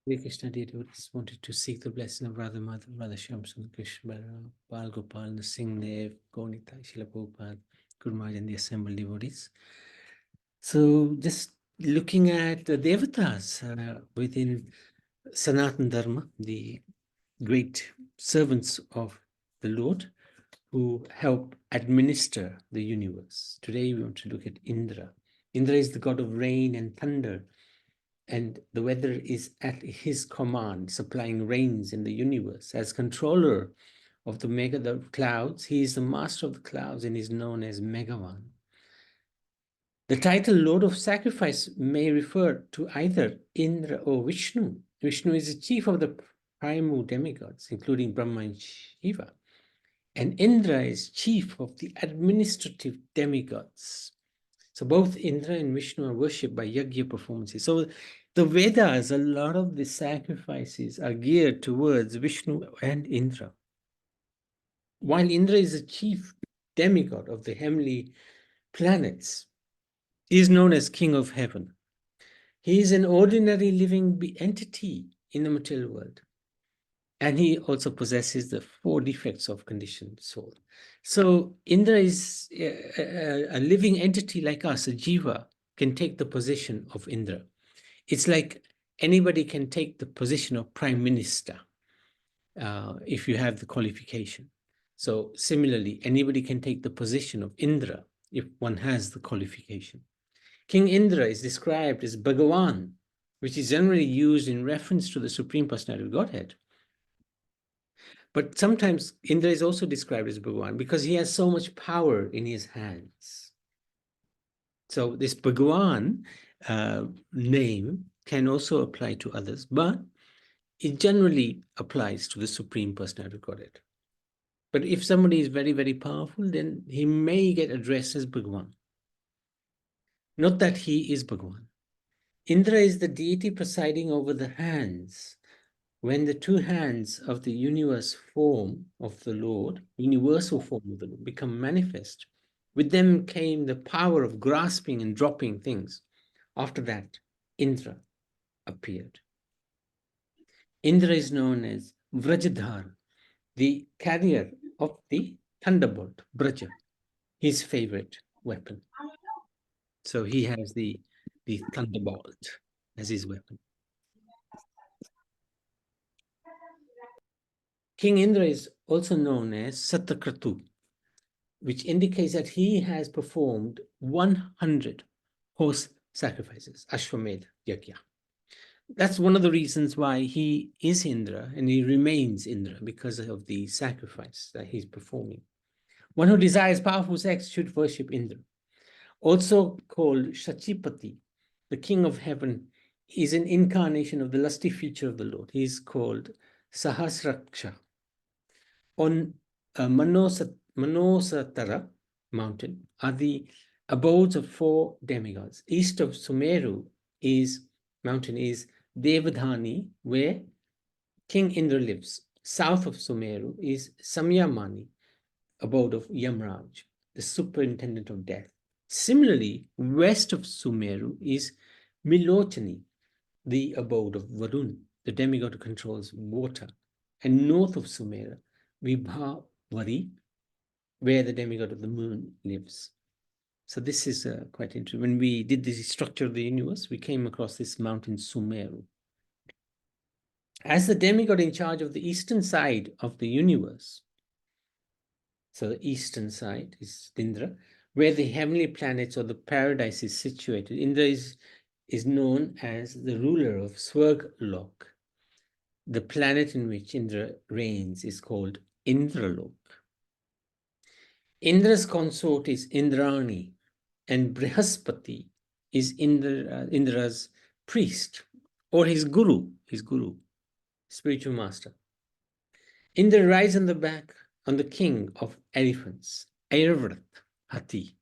Hare Krishna devotees wanted to seek the blessing of Radha Madhav, Radha Shyam Sundar Krishna Balaram, Bal Gopal, Singh Gaunita, Srila Prabhupada, Guru Maharaj and the assembled devotees. So just looking at the Devatas within Sanatan Dharma, the great servants of the Lord who help administer the universe. Today we want to look at Indra. Indra is the god of rain and thunder, and the weather is at his command, supplying rains in the universe. As controller of the clouds, he is the master of the clouds and is known as Megavan. The title Lord of Sacrifice may refer to either Indra or Vishnu. Vishnu is the chief of the primal demigods, including Brahma and Shiva. And Indra is chief of the administrative demigods. So both Indra and Vishnu are worshipped by yajna performances. So the Vedas, a lot of the sacrifices are geared towards Vishnu and Indra. While Indra is the chief demigod of the heavenly planets, he is known as King of Heaven. He is an ordinary living entity in the material world. And he also possesses the 4 defects of conditioned soul. So Indra is a living entity like us, a jiva, can take the position of Indra. It's like anybody can take the position of prime minister if you have the qualification. So similarly, anybody can take the position of Indra if one has the qualification. King Indra is described as Bhagavan, which is generally used in reference to the Supreme Personality of Godhead. But sometimes Indra is also described as Bhagavan because he has so much power in his hands. So this Bhagavan name can also apply to others, but it generally applies to the Supreme Personality of Godhead. But if somebody is very, very powerful, then he may get addressed as Bhagavan. Not that he is Bhagavan. Indra is the deity presiding over the hands. When the 2 hands of the universe form of the Lord, universal form of the Lord, become manifest, with them came the power of grasping and dropping things. After that, Indra appeared. Indra is known as Vrajadhar, the carrier of the thunderbolt, Braja, his favorite weapon. So he has the thunderbolt as his weapon. King Indra is also known as Satakratu, which indicates that he has performed 100 horse sacrifices, Ashwamedh Yajna. That's one of the reasons why he is Indra and he remains Indra, because of the sacrifice that he's performing. One who desires powerful sex should worship Indra. Also called Shachipati, the king of heaven, is an incarnation of the lusty feature of the Lord. He is called Sahasraksha. On Manosatara mountain are the abodes of 4 demigods. East of Sumeru mountain is Devadhani, where King Indra lives. South of Sumeru is Samyamani, abode of Yamraj, the superintendent of death. Similarly, west of Sumeru is Milochani, the abode of Varun, the demigod who controls water. And north of Sumeru, Vibhavari, where the demigod of the moon lives. So this is quite interesting. When we did the structure of the universe, we came across this mountain Sumeru. As the demigod in charge of the eastern side of the universe, so the eastern side is Indra, where the heavenly planets or the paradise is situated. Indra is known as the ruler of Swarglok. The planet in which Indra reigns is called Indralok. Indra's consort is Indrani, and Brihaspati is Indra's priest or his guru, spiritual master. Indra rides on the back on the king of elephants, Airavrat, Hati,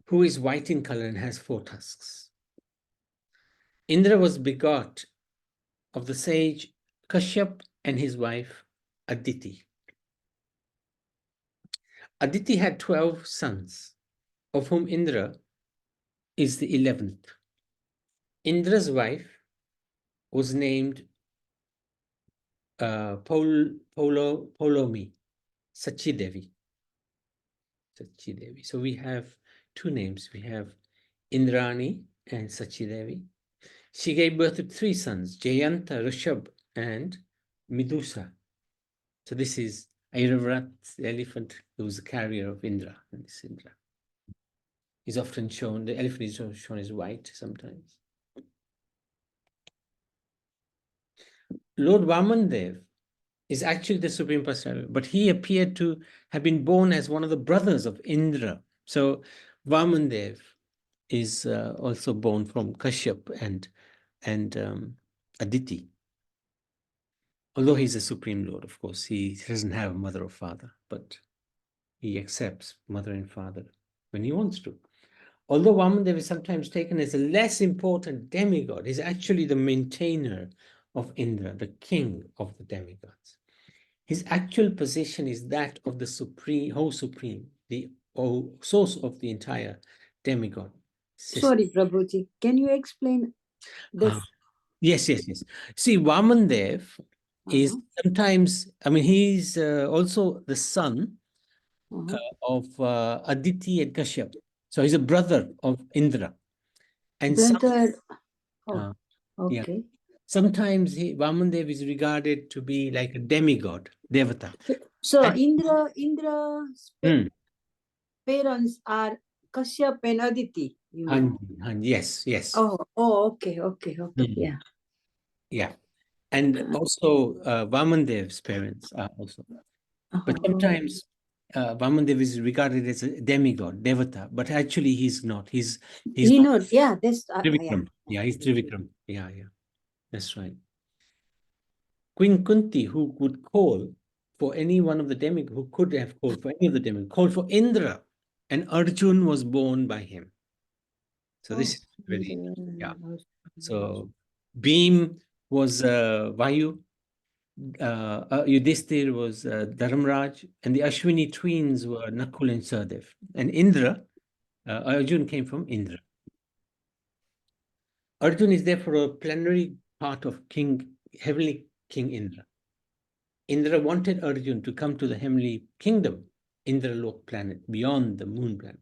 who is white in color and has 4 tusks. Indra was begot of the sage Kashyap and his wife Aditi. Aditi had 12 sons, of whom Indra is the 11th. Indra's wife was named Polomi, Sachi Devi. Sachi Devi. So we have two names. We have Indrani and Sachi Devi. She gave birth to three sons, Jayanta, Rishabh, and Medusa. So this is Airavrat, the elephant, who was the carrier of Indra. And this Indra is often shown, the elephant is shown as white sometimes. Lord Vamandev is actually the supreme personality, but he appeared to have been born as one of the brothers of Indra. So Vamandev is also born from Kashyap and Aditi. Although he's a supreme lord, of course, he doesn't have a mother or father, but he accepts mother and father when he wants to. Although Vamandev is sometimes taken as a less important demigod, he's actually the maintainer of Indra, the king of the demigods. His actual position is that of the supreme, the source of the entire demigod system. Sorry, Prabhuji, can you explain this? Yes. See, Vamandev is sometimes, I mean, he's also the son of Aditi and Kashyap. So he's a brother of Indra. And Brother. yeah. Okay. Sometimes Vamandev is regarded to be like a demigod, Devata. So And- Indra's parents are Kashyap and Aditi. You mean? Yes. Okay. Yeah. Yeah. And also Vamandev's parents are also. But sometimes Vamandev is regarded as a demigod, Devata, but actually he's not. He's He not knows. Yeah, that's Trivikram. Yeah, he's Trivikram. Yeah. That's right. Queen Kunti, who could call for any one of the demigods, who could have called for any of the demigods, called for Indra, and Arjun was born by him. So this is very, yeah. So Bhim was Vayu, Yudhishthir was Dharmraj, and the Ashwini twins were Nakul and Sahadev. And Indra, Arjun came from Indra. Arjun is therefore a plenary part of heavenly King Indra. Indra wanted Arjun to come to the heavenly kingdom, Indralok planet, beyond the moon planet.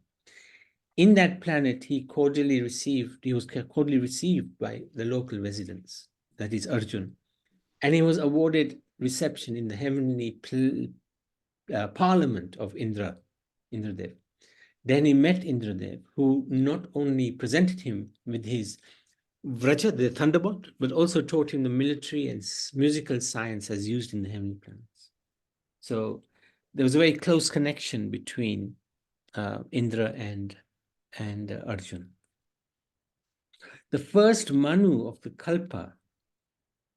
In that planet, he was cordially received by the local residents, that is Arjun. And he was awarded reception in the heavenly parliament of Indradev. Then he met Indradev, who not only presented him with his Vraja, the thunderbolt, but also taught him the military and musical science as used in the heavenly planets. So there was a very close connection between Indra and Arjun. The first Manu of the Kalpa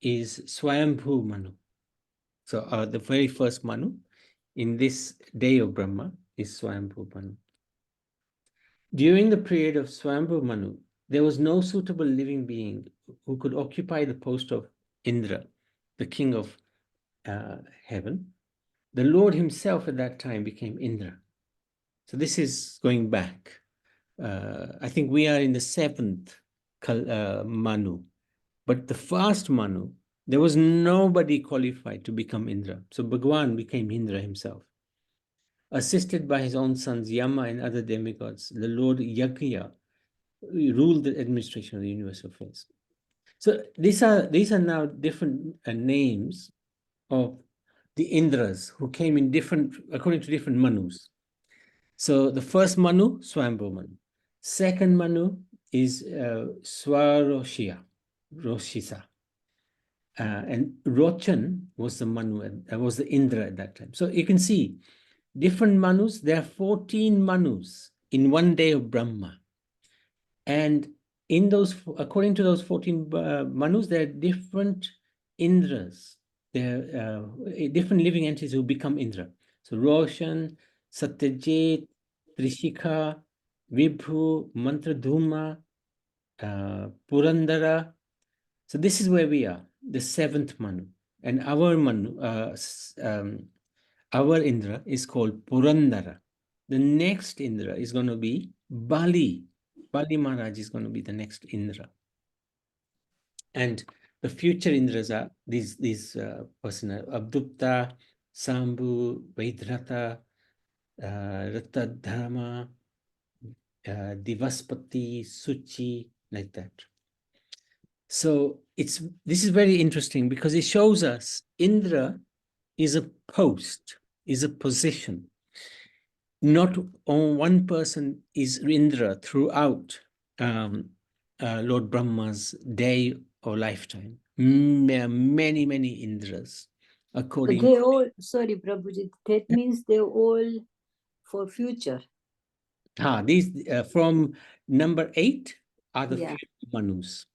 is Swayambhu Manu. So the very first Manu in this day of Brahma is Swayambhu Manu. During the period of Swayambhu Manu, there was no suitable living being who could occupy the post of Indra, the king of heaven. The Lord himself at that time became Indra. So this is going back. I think we are in the seventh Manu. But the first Manu, there was nobody qualified to become Indra. So Bhagwan became Indra himself. Assisted by his own sons Yama and other demigods, the Lord Yagya ruled the administration of the universal affairs. So these are now different names of the Indras who came in according to different Manus. So the first Manu, Swayambhu Manu. Second Manu is Swaroshia, Roshisa. And Rochan was the Manu, was the Indra at that time. So you can see different Manus. There are 14 Manus in one day of Brahma. And in those, according to those 14 Manus, there are different Indras. There are different living entities who become Indra. So Roshan, Satyajit, Trishikha, Vibhu, Mantradhuma, Purandara. So this is where we are, the seventh Manu. And our Manu, our Indra is called Purandara. The next Indra is going to be Bali. Bali Maharaj is going to be the next Indra. And the future Indras are these persons: Abdupta, Sambhu, Vaidrata, Rata Dharma, Divaspati, Suchi, like that. So this is very interesting because it shows us Indra is a post, is a position. Not on one person is Indra throughout Lord Brahma's day or lifetime. There are many, many Indras. According They all, sorry, Prabhuji, that means they're all for future. these from number 8 are the Yeah. future Manus.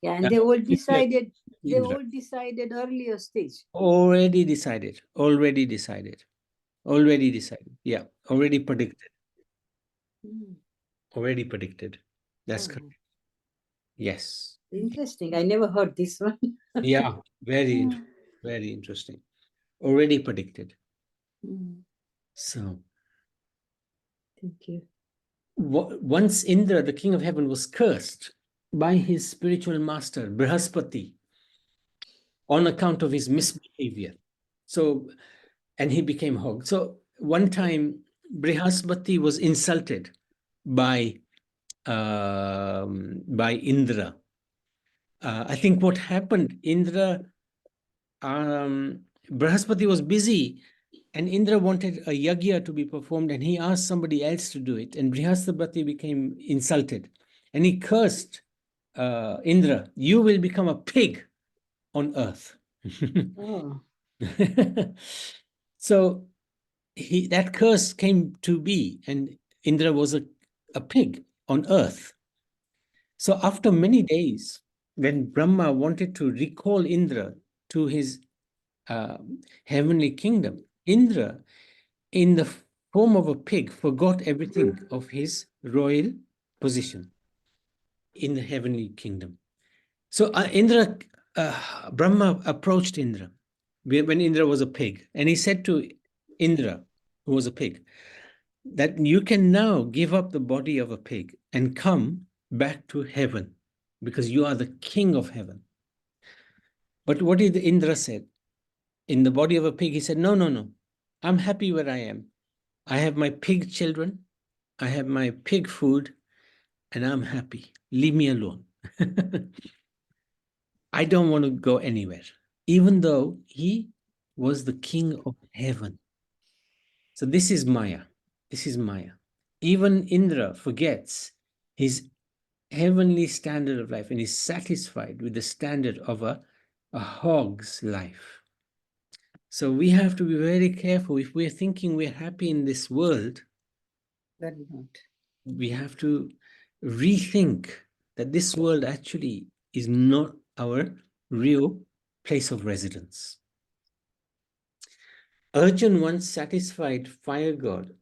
Yeah, and they all Future decided, they Indra. all decided earlier stage. Already decided. Already decided. Already decided. Yeah. Already predicted. Mm. Already predicted. That's Oh, correct. Yes. interesting. I never heard this one. Yeah. Very interesting. Already predicted. Mm, So thank you. once Indra, the king of heaven, was cursed by his spiritual master, Brihaspati, on account of his misbehavior. So, and he became hog. So one time, Brihaspati was insulted by Indra. I think what happened, Brihaspati was busy and Indra wanted a yagya to be performed and he asked somebody else to do it. And Brihaspati became insulted and he cursed Indra, you will become a pig on earth. Oh, So that curse came to be and Indra was a pig on earth. So after many days, when Brahma wanted to recall Indra to his uh, heavenly kingdom, Indra, in the form of a pig, forgot everything of his royal position in the heavenly kingdom. So Brahma approached Indra when Indra was a pig, and he said to Indra, who was a pig, that you can now give up the body of a pig and come back to heaven because you are the king of heaven. But what did Indra said? In the body of a pig, he said, no, no, no. I'm happy where I am. I have my pig children. I have my pig food and I'm happy. Leave me alone. I don't want to go anywhere, even though he was the king of heaven. So this is Maya. This is Maya. Even Indra forgets his heavenly standard of life and is satisfied with the standard of a hog's life. So we have to be very careful. If we're thinking we're happy in this world, very not. we have to rethink that this world actually is not our real place of residence. Arjun once satisfied fire god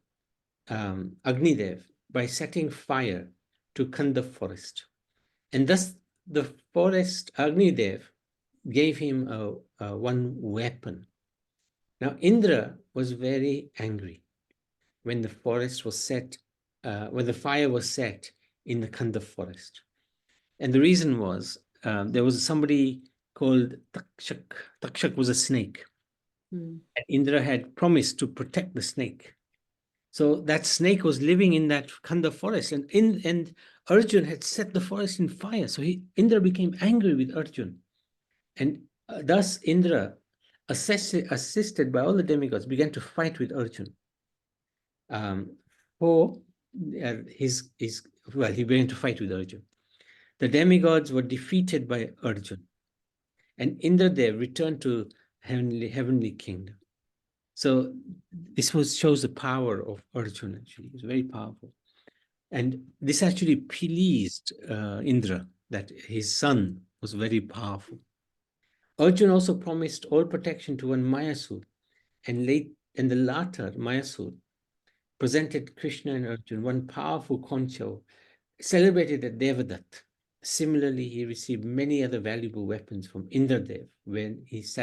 Agnidev by setting fire to Kanda forest. And thus the forest Agnidev gave him one weapon. Now Indra was very angry when the forest was set, when the fire was set in the Kanda forest. And the reason was there was somebody called Takshak. Takshak was a snake. Mm. And Indra had promised to protect the snake. So that snake was living in that Kanda forest, and Arjun had set the forest in fire. So Indra became angry with Arjun. And thus Indra, assisted by all the demigods, began to fight with Arjun. For he began to fight with Arjun. The demigods were defeated by Arjun, and Indradev returned to heavenly kingdom. So this shows the power of Arjun. Actually, it's very powerful, and this actually pleased Indra that his son was very powerful. Arjun also promised all protection to one Mayasur, and the latter Mayasur presented Krishna and Arjun one powerful conch shell celebrated at Devatas. Similarly, he received many other valuable weapons from Indradev when he was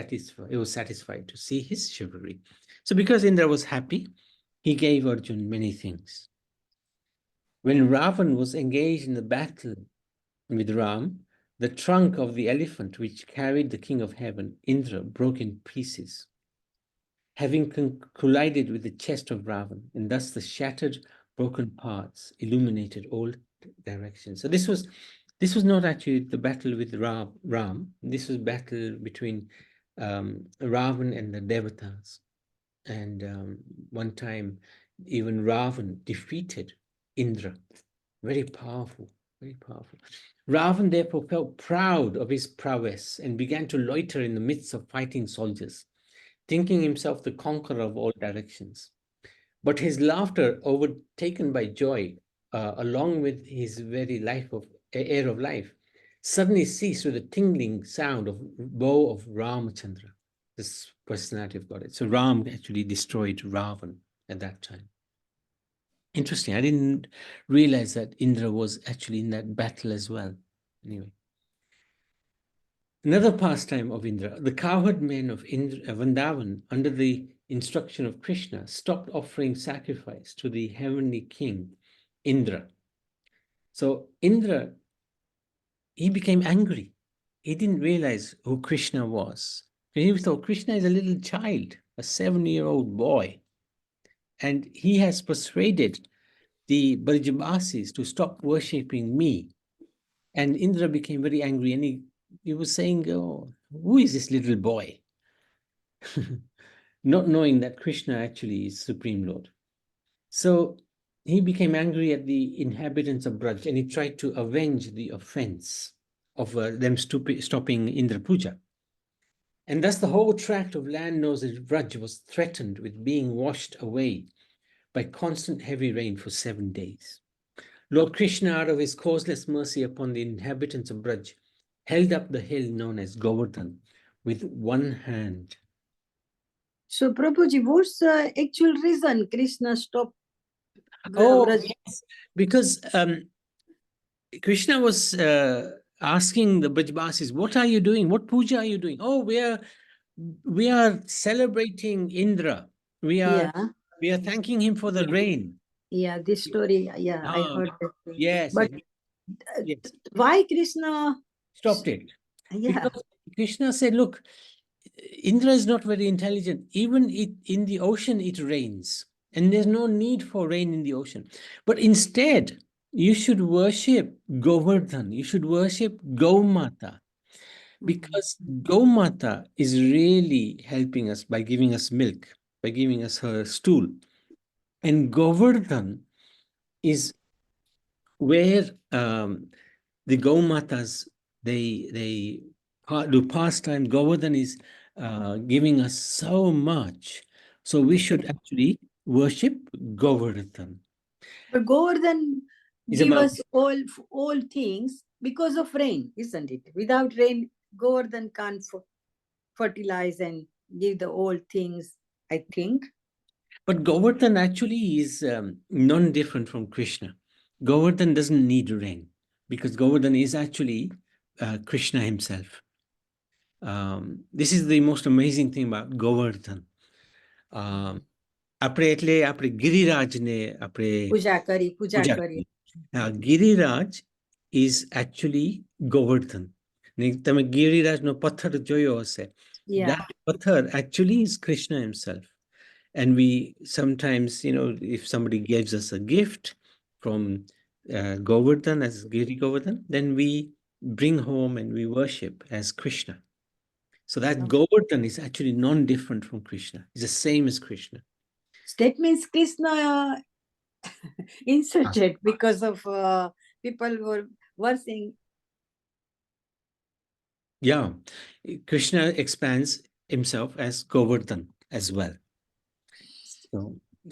satisfied to see his chivalry. So because Indra was happy, he gave Arjun many things. When Ravan was engaged in the battle with Ram, the trunk of the elephant which carried the king of heaven, Indra, broke in pieces, having collided with the chest of Ravan, and thus the shattered, broken parts illuminated all directions. So this was not actually the battle with Ram. This was battle between Ravan and the Devatas. And one time, even Ravan defeated Indra. Very powerful, very powerful. Ravan therefore felt proud of his prowess and began to loiter in the midst of fighting soldiers, thinking himself the conqueror of all directions. But his laughter, overtaken by joy, along with his very life of air of life, suddenly ceased with a tingling sound of bow of Ramachandra, this personality of God. So Ram actually destroyed Ravan at that time. Interesting. I didn't realize that Indra was actually in that battle as well. Anyway. Another pastime of Indra, the cowherd men of Vrindavan, under the instruction of Krishna, stopped offering sacrifice to the heavenly king, Indra. So Indra, he became angry. He didn't realize who Krishna was. He thought Krishna is a little child, a 7-year-old boy. And he has persuaded the Brajavasis to stop worshipping me. And Indra became very angry and he was saying, oh, who is this little boy? Not knowing that Krishna actually is Supreme Lord. So he became angry at the inhabitants of Braj and he tried to avenge the offense of them stopping Indra Puja. And thus the whole tract of land known as Braj was threatened with being washed away by constant heavy rain for 7 days. Lord Krishna, out of his causeless mercy upon the inhabitants of Braj, held up the hill known as Govardhan with one hand. So, Prabhuji, what's the actual reason Krishna stopped Oh, Braj? yes, because Krishna was asking the Brajbasis, what are you doing? What puja are you doing? Oh, we are celebrating Indra. We are Yeah, thanking him for the rain. yeah, this story, yeah, I Ah, heard that. yes, But yes. why Krishna? Stopped it. Yeah. Because Krishna said, look, Indra is not very intelligent. Even in the ocean, it rains. And there's no need for rain in the ocean. But instead, you should worship Govardhan. You should worship Gaumata. Because Gaumata is really helping us by giving us milk, by giving us her stool. And Govardhan is where the Gaumatas, they do pastime. Govardhan is giving us so much. So we should actually worship Govardhan. But Govardhan It's give about, us all things because of rain, isn't it? Without rain, Govardhan can't fertilize and give the all things, I think. but Govardhan actually is non-different from Krishna. Govardhan doesn't need rain because Govardhan is actually Krishna himself. This is the most amazing thing about Govardhan. આપણે એટલે આપણે ગિરિરાજને આપણે Puja પૂજા kari. કરીએ. Giriraj is actually Govardhan. ને તમે ગિરિરાજનો પથ્થર જોયો હશે. Yeah. That pathar actually is Krishna himself. And we sometimes, if somebody gives us a gift from Govardhan as Giri Govardhan, then we bring home and we worship as Krishna. So that Govardhan is actually non-different from Krishna. It's the same as Krishna. That means Krishna insulted because of people were saying. Yeah, Krishna expands himself as Govardhan as well.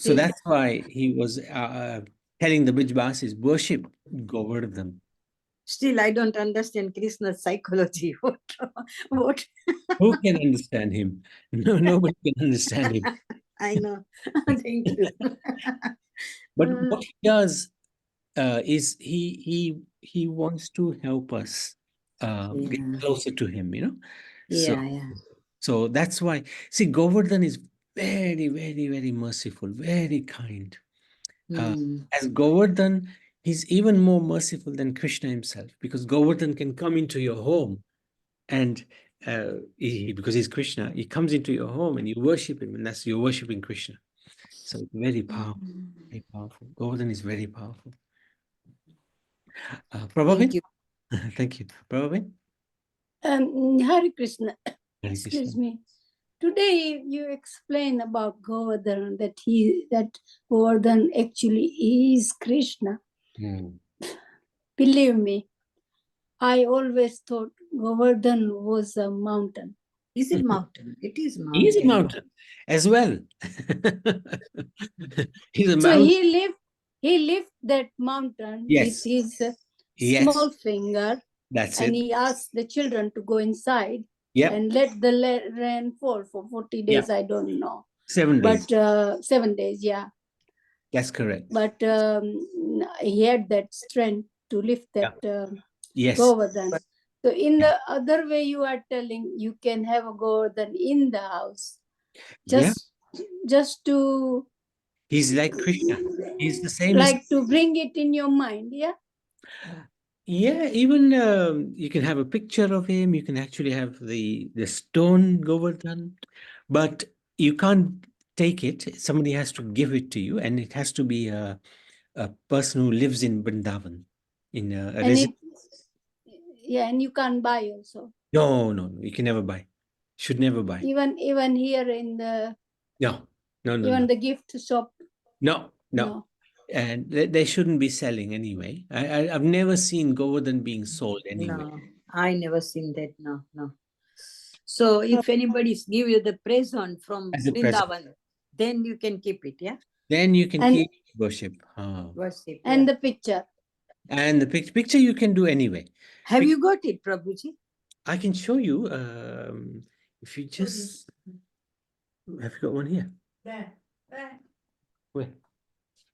So that's why he was telling the Brajbasis, worship Govardhan. Still, I don't understand Krishna's psychology. What? Who can understand him? No, nobody can understand him. I know. Thank you. But what he does is he wants to help us get closer to him, So, Yeah. so that's why, see, Govardhan is very, very, very merciful, very kind. As Govardhan, He's even more merciful than Krishna himself, because Govardhan can come into your home and because he's Krishna, he comes into your home and you worship him, and that's you're worshiping Krishna. So it's very powerful, very powerful. Govardhan is very powerful. Thank Prabhavin? you. Thank you. Prabhavin? Hare Krishna. Hare Excuse Krishna. me. Today you explain about Govardhan, that Govardhan actually is Krishna. Hmm. Believe me, I always thought Govardhan was a mountain. Is it mountain? It is He is a mountain. mountain as well. He's a So mountain. he lift that mountain with Yes. his Yes. small finger, That's and it. he asked the children to go inside Yep. and let the rain fall for 40 Yeah. days. I don't know. 7 days. But 7 days, yeah. That's correct. But he had that strength to lift that Yes. Govardhan. So in the other way, you are telling you can have a Govardhan in the house, Yeah. just to He's like Krishna. He's the same as. like to bring it in your mind, yeah. Yeah, even you can have a picture of him. You can actually have the stone Govardhan, but you can't take it. Somebody has to give it to you, and it has to be a person who lives in Vrindavan, in a And resident. yeah, and you can't buy also. No, no, no, you can never buy. Should never buy. Even here in the No, no, no, even no, the gift shop. no, no. No. And they shouldn't be selling anyway. I've never seen Govardhan being sold anyway. No, I never seen that. No, no. So if anybody give you the present from As a present. Vrindavan, then you can keep it, yeah? Then you can And keep worship. Worship. and Yeah. the picture. And the picture you can do anyway. Have you got it, Prabhuji? I can show you if you just have you got one here. Where?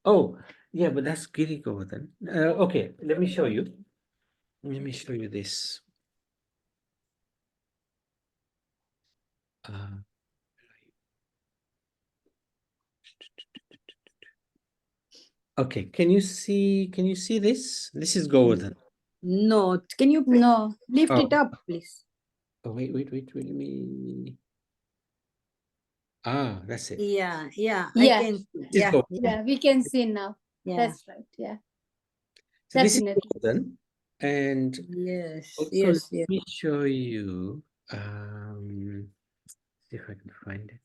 Oh, yeah, but that's Giri Govardhan. Okay, let me show you. Let me show you this. Okay, can you see this? This is Govardhan. No. Can you No. lift it up, please? Oh, wait, let me. That's it. Yeah, yeah. Yeah. I can see. This is Yeah, Govardhan. Yeah, we can see now. yeah. That's right. Yeah. So this is Definitely. Govardhan, and Yes, also yes, let yes. me show you. See if I can find it.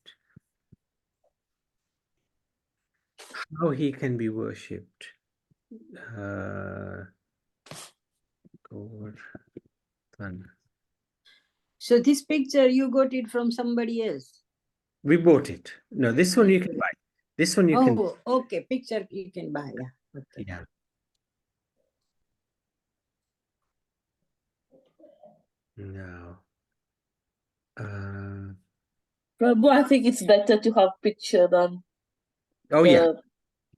How he can be worshipped. Govardhan. So this picture, you got it from somebody else? We bought it. No, this one you can buy. This one you can. Oh, okay. Picture you can buy, yeah. Okay. Yeah. No. Prabhu, I think it's better to have picture than Oh the yeah,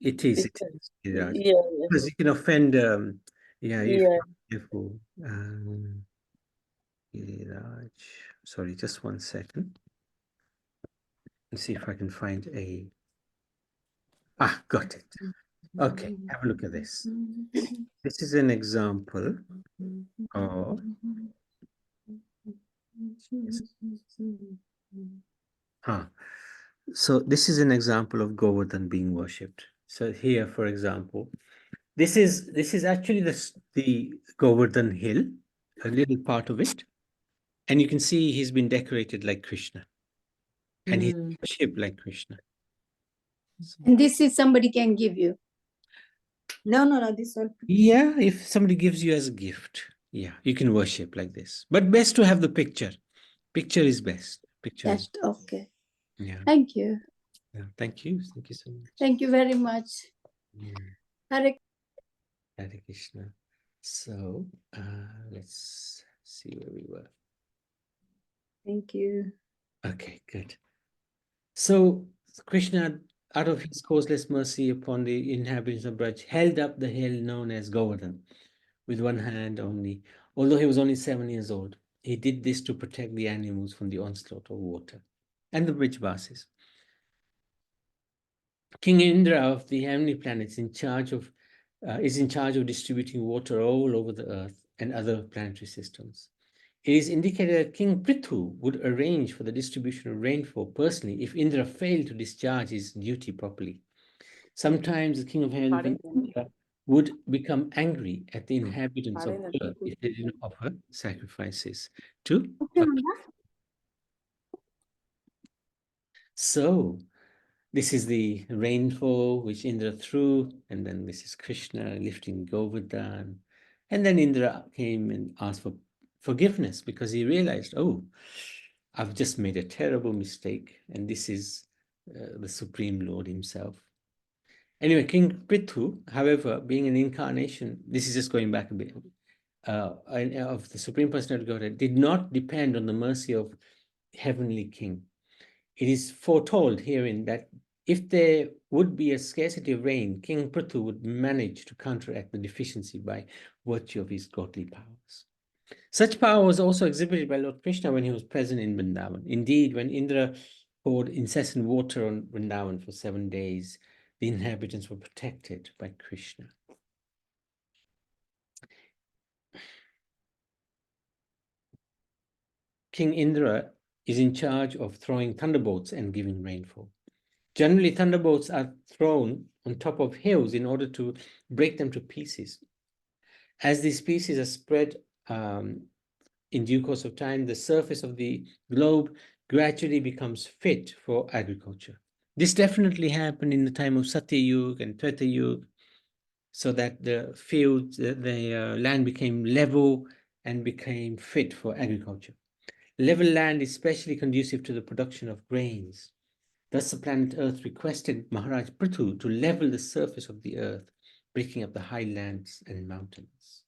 it is. It picture. is. Yeah. Yeah, Because you can offend. Yeah, if yeah. you're not careful. Giriraj. Sorry, just 1 second. Let's see if I can find a. Got it. Okay, have a look at this. This is an example of. So this is an example of Govardhan being worshipped. So here, for example, this is actually the Govardhan hill, a little part of it, and you can see he's been decorated like Krishna, and he's worshipped like Krishna. And this is somebody can give you. No, no, no. This one. Yeah, if somebody gives you as a gift, yeah, you can worship like this. But best to have the picture. Picture is best. Picture is. That's okay. Yeah. Thank you. Yeah. Thank you. Thank you so much. Thank you very much. Hare Hare Krishna. So let's see where we were. Thank you. Okay, good. So Krishna, out of his causeless mercy upon the inhabitants of Braj, held up the hill known as Govardhan with one hand only. Although he was only 7 years old, he did this to protect the animals from the onslaught of water and the Brijvasis. King Indra of the heavenly planets, in charge of is in charge of distributing water all over the earth and other planetary systems. It is indicated that King Prithu would arrange for the distribution of rainfall personally if Indra failed to discharge his duty properly. Sometimes the king of heaven would become angry at the inhabitants of earth if they did not offer sacrifices to. So this is the rainfall which Indra threw, and then this is Krishna lifting Govardhan. And then Indra came and asked for forgiveness because he realized, oh, I've just made a terrible mistake, and this is the Supreme Lord himself. Anyway, King Prithu, however, being an incarnation, this is just going back a bit, of the Supreme Personality of Godhead, did not depend on the mercy of Heavenly King. It is foretold herein that if there would be a scarcity of rain, King Prithu would manage to counteract the deficiency by virtue of his godly powers. Such power was also exhibited by Lord Krishna when he was present in Vrindavan. Indeed, when Indra poured incessant water on Vrindavan for 7 days, the inhabitants were protected by Krishna. King Indra is in charge of throwing thunderbolts and giving rainfall. Generally, thunderbolts are thrown on top of hills in order to break them to pieces. As these pieces are spread in due course of time, the surface of the globe gradually becomes fit for agriculture. This definitely happened in the time of Satya Yuga and Treta Yuga, so that the fields, the land became level and became fit for agriculture. Level land is especially conducive to the production of grains. Thus, the planet Earth requested Maharaj Prithu to level the surface of the earth, breaking up the highlands and mountains.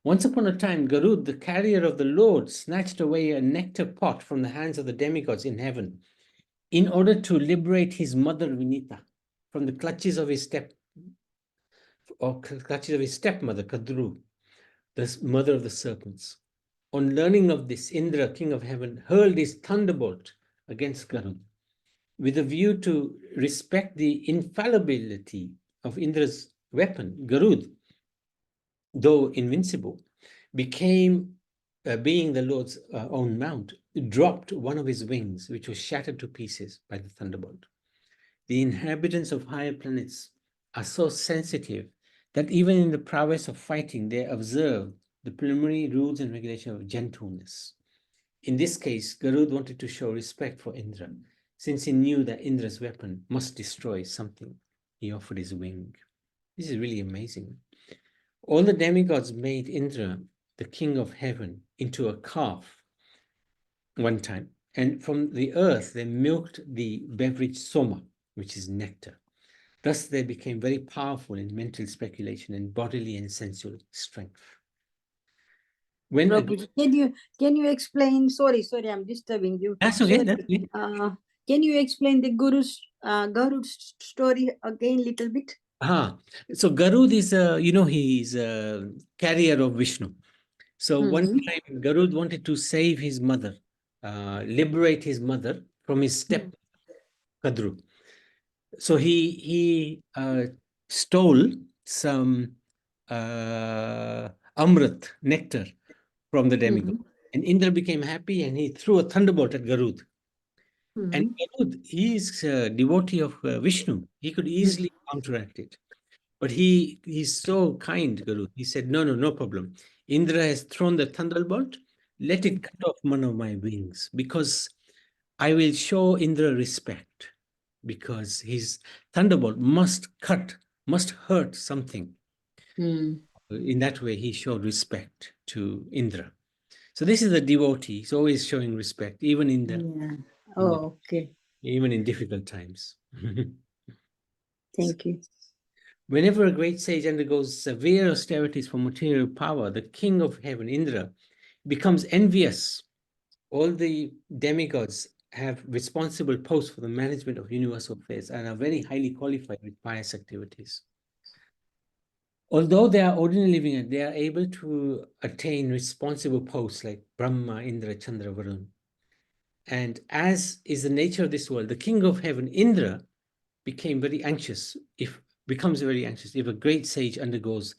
Once upon a time, Garud, the carrier of the Lord, snatched away a nectar pot from the hands of the demigods in heaven in order to liberate his mother Vinita from the clutches of his stepmother Kadru, the mother of the serpents. On learning of this, Indra, king of heaven, hurled his thunderbolt against Garud. With a view to respect the infallibility of Indra's weapon, Garud, though invincible, became, being the Lord's own mount, dropped one of his wings, which was shattered to pieces by the thunderbolt. The inhabitants of higher planets are so sensitive that even in the prowess of fighting, they observe the preliminary rules and regulations of gentleness. In this case, Garud wanted to show respect for Indra. Since he knew that Indra's weapon must destroy something, he offered his wing. This is really amazing. All the demigods made Indra, the king of heaven, into a calf one time. And from the earth, they milked the beverage soma, which is nectar. Thus, they became very powerful in mental speculation and bodily and sensual strength. When Prabhuji, can you explain? Sorry, I'm disturbing you. That's okay. Sorry. That's okay. Can you explain the Garud's story again, little bit? So Garud is he's a carrier of Vishnu. So one time Garud wanted to save his mother, liberate his mother from his step Kadru. So he stole some amrit, nectar, from the demigod. And Indra became happy and he threw a thunderbolt at Garud. And Garud, he is a devotee of Vishnu. He could easily counteract it. But he's so kind, Garud. He said, no problem. Indra has thrown the thunderbolt. Let it cut off one of my wings, because I will show Indra respect, because his thunderbolt must hurt something. In that way, he showed respect to Indra. So this is a devotee. He's always showing respect, even in the okay. Even in difficult times. Thank you. Whenever a great sage undergoes severe austerities for material power, the king of heaven, Indra, becomes envious. All the demigods have responsible posts for the management of universal affairs and are very highly qualified with pious activities. Although they are ordinary living, they are able to attain responsible posts like Brahma, Indra, Chandra, Varun. And as is the nature of this world, the king of heaven, Indra, became very anxious if becomes very anxious. If a great sage undergoes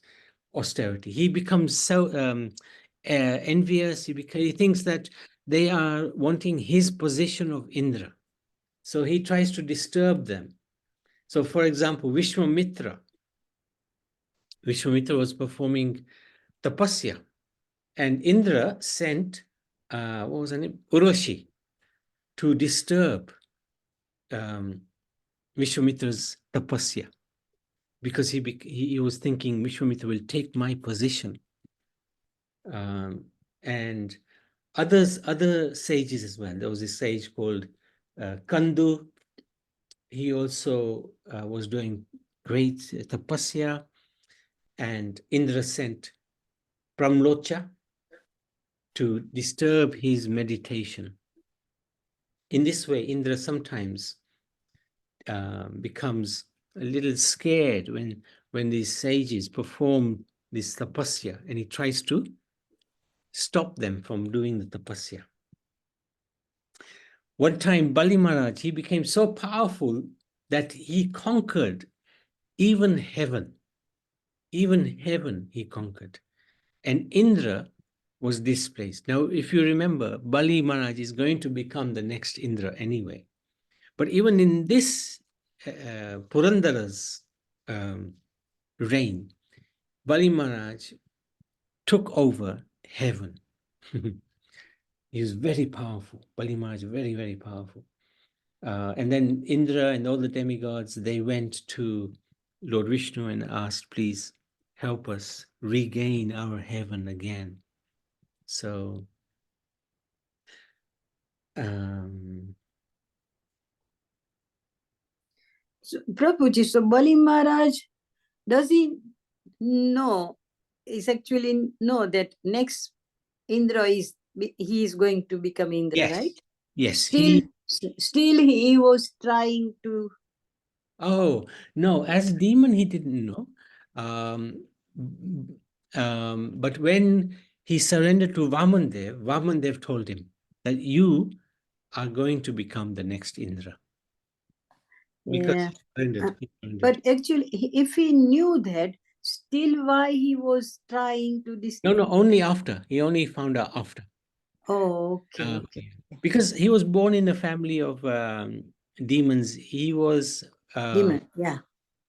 austerity, he becomes so envious. He thinks that they are wanting his position of Indra. So he tries to disturb them. So for example, Vishwamitra was performing tapasya, and Indra sent, what was her name? Urvashi, to disturb Vishwamitra's tapasya, because he was thinking Vishwamitra will take my position. And other sages as well. There was a sage called Kandu. He also was doing great tapasya, and Indra sent Pramlocha to disturb his meditation. In this way, Indra sometimes becomes a little scared when these sages perform this tapasya, and he tries to stop them from doing the tapasya. One time, Bali Maharaj, he became so powerful that he conquered even heaven. Even heaven he conquered. And Indra was displaced. Now, if you remember, Bali Maharaj is going to become the next Indra anyway. But even in this Purandara's reign, Bali Maharaj took over heaven. He was very powerful. Bali Maharaj, very, very powerful. And then Indra and all the demigods, they went to Lord Vishnu and asked, please help us regain our heaven again. So, So, Prabhuji, so Bali Maharaj, does he know, is actually know that next Indra he is going to become Indra, yes, right? yes. Still he was trying to. Oh, no, as demon, he didn't know. But when he surrendered to Vamandev told him that you are going to become the next Indra. Because Yeah. he surrendered. But actually, if he knew that, still why he was trying to No, only after. He only found out after. Oh, okay. Because he was born in a family of demons. He was Demon, yeah.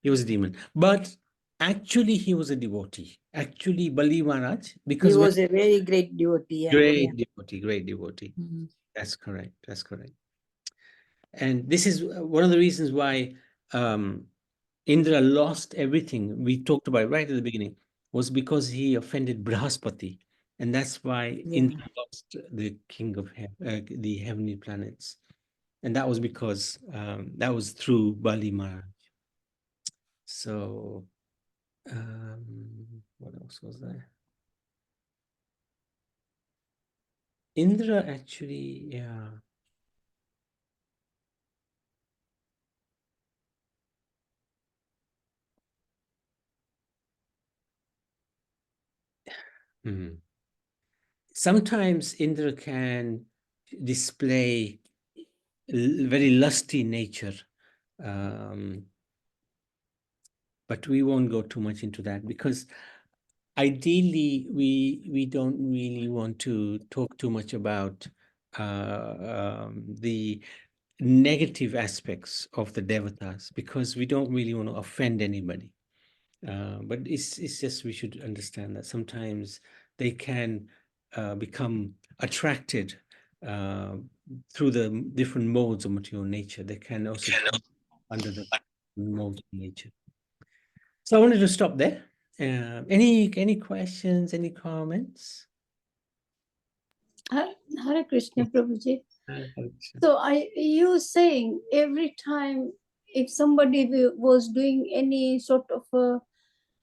He was a demon. But actually, he was a devotee. Actually, Bali Maharaj, because He was a very great devotee. Yeah, great devotee. Mm-hmm. That's correct. And this is one of the reasons why Indra lost everything we talked about right at the beginning, was because he offended Brahaspati. And that's why Indra lost the king of the heavenly planets. And that was because that was through Bali Maharaj. So, what else was there? Indra actually, yeah. Sometimes Indra can display very lusty nature, but we won't go too much into that, because ideally we don't really want to talk too much about the negative aspects of the Devatas, because we don't really want to offend anybody. But it's just, we should understand that sometimes they can become attracted through the different modes of material nature. They can also come under the modes of nature. So I wanted to stop there. Any questions, any comments? Hare Krishna, Prabhuji. So you saying every time if somebody was doing any sort of a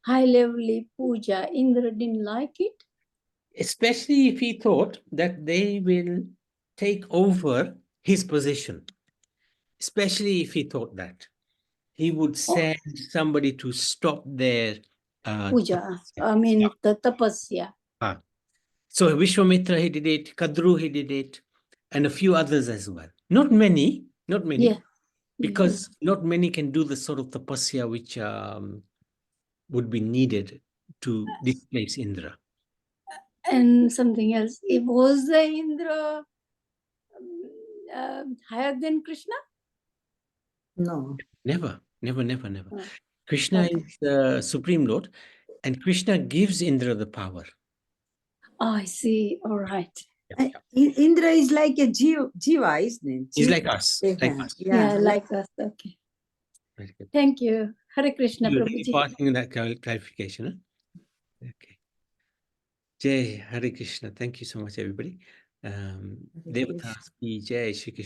high level puja, Indra didn't like it? Especially if he thought that they will take over his position. Especially if he thought that. He would send somebody to stop their puja, I mean the tapasya. So Vishwamitra, he did it, Kadru, he did it, and a few others as well. Not many. Yeah. because not many can do the sort of tapasya which would be needed to displace Indra. And something else. It was the Indra higher than Krishna? No. Never. Oh, Krishna okay. is the Supreme Lord, and Krishna gives Indra the power. Oh, I see. All right. Indra is like a jiva, isn't it? He's like us. Yeah. Like us. Yeah, like us. Okay. Very good. Thank you. Hare Krishna, Thank you Prabhuji. for asking that clarification. Huh? Okay. Jai Hare Krishna. Thank you so much, everybody. Devatas ki Jai Shri Krishna.